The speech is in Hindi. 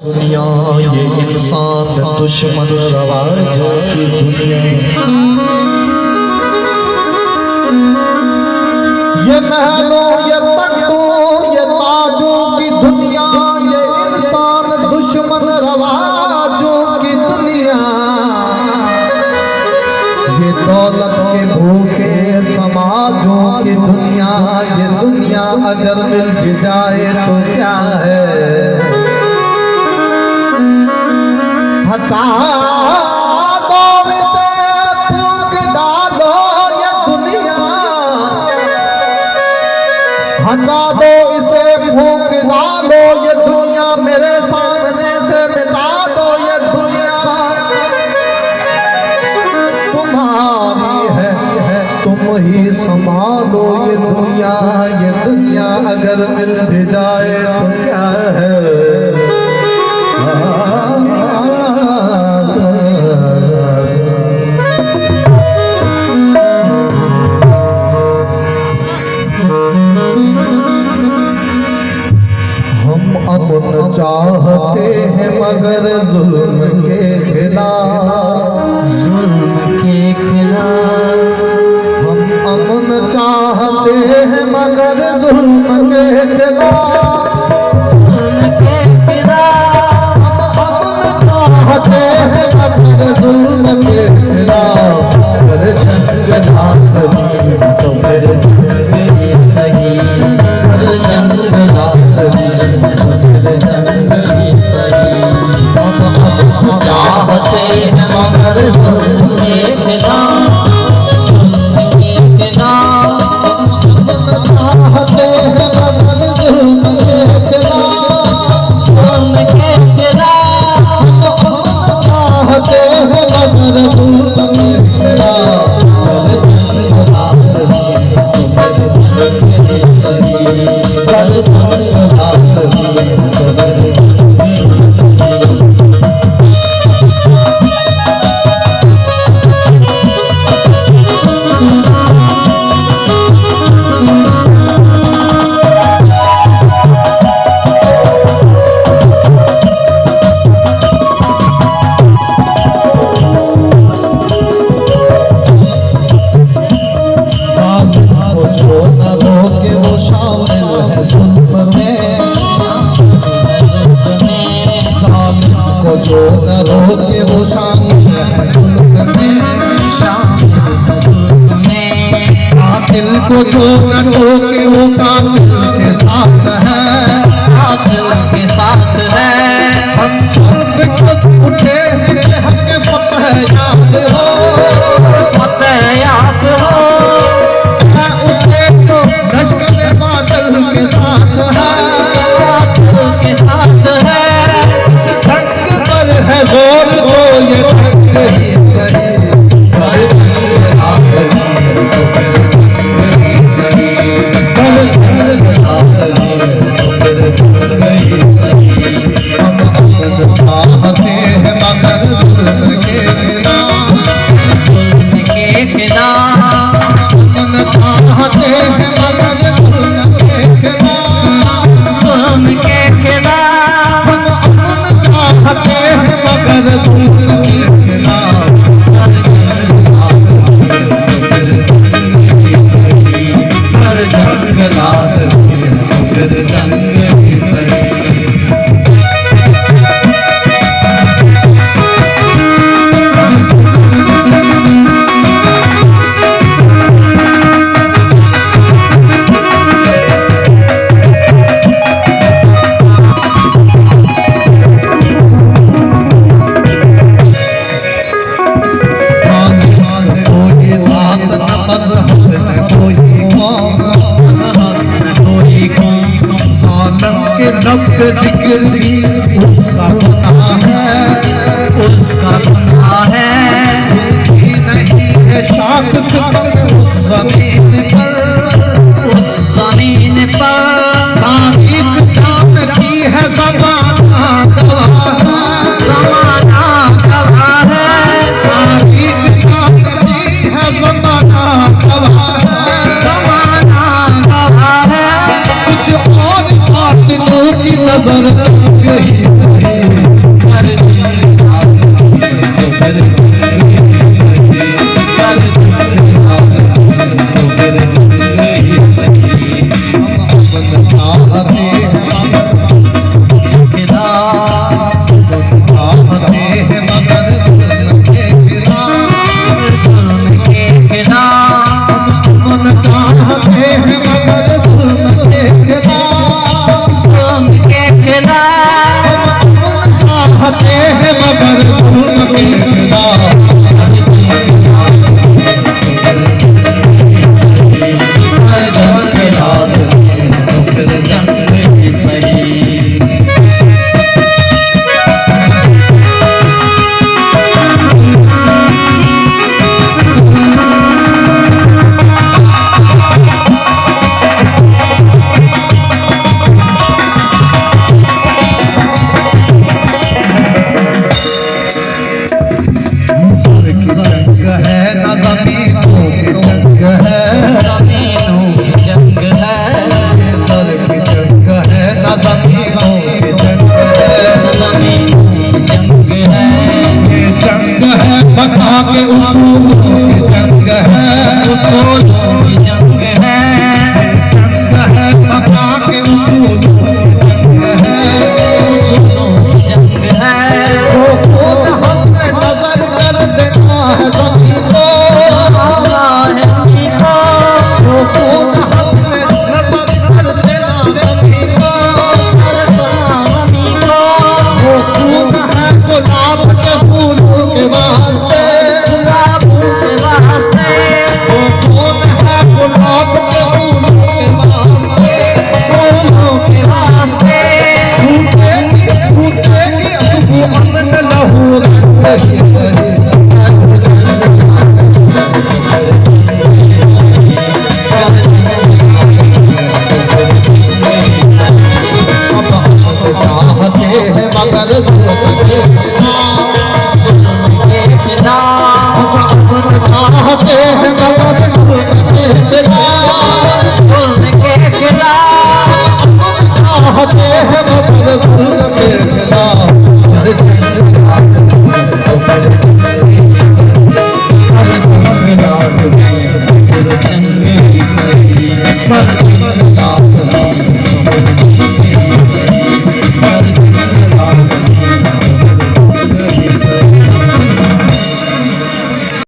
दुनिया ये इंसान दुश्मन रवाजों की दुनिया, ये महलों ये तख्तों ये ताजों की दुनिया, ये इंसान दुश्मन रवाजों की दुनिया, ये दौलत के भूखे समाजों की दुनिया। ये दुनिया अगर मिल भी जाए तो क्या है, हटा दो इसे फूंक डालो ये दुनिया, हटा दो इसे फूंक डालो ये दुनिया, मेरे सामने से मिटा दो ये दुनिया। तुम्हारी है तुम ही संभालो ये दुनिया, ये दुनिया अगर मिल भी जाए तो क्या है। अमन चाहते हैं मगर जुल्म के खिलाफ, हम अमन चाहते हैं मगर जुल्म के खिलाफ, अमन चाहते हैं मगर जुल्म के खिलाफ। मेरे जंगलात तो मेरे जंगल सही, मेरे जंगलात चाहते हैं मगर जुल्म के खिलाफ, जुल्म के खिलाफ, चाहते हैं मगर जुल्म के खिलाफ, जुल्म के खिलाफ, चाहते हैं मगर जुल्म के खिलाफ। जो न रोके वो शामिल है जुल्म में, कातिल को जो न रोके वो कातिल के साथ है, कातिल के साथ है। हम सब खुद उठे हक फतह याद हो, फतह याद हो, उसे तो लश्कर बादल के साथ है, बादल के साथ है। है जोर तो ये सही चाहते हैं मगर जुल्म के खिलाफ, जुल्म के खिलाफ, चाहते हैं मगर जुल्म के खिलाफ, जुल्म के खिलाफ, चाहते हैं मगर जुल्म के खिलाफ। हर जंगलात फिर जंग ही सही। जिक्र भी उसका गुनाह है, उसका गुनाह है। नहीं है शाख सितम उस ज़मीन पर, उस ज़मीन पर तारीख जानती है ज़माना गवाह है, ज़माना गवाह है। तारीख जानती है ज़माना गवाह है, ज़माना गवाह है। कुछ और बात की नजर यही मक्का के उसूलों की जंग है, उसूलों की जंग है, जंग है मक्का के उसूलों की जंग है, उसूलों की जंग है। वो खुद हमने नजर कर देना है सभी को, है सभी को, वो खुद हमने नजर कर देना सभी को, सभी को। वो खुद है गुलाब के फूलों के वास्ते, गुलाब के वास्ते, वो खुद है गुलाब के फूलों के वास्ते, फूलों के वास्ते। फूटेगी अबू अमन लहू रंग चाहते हैं मगर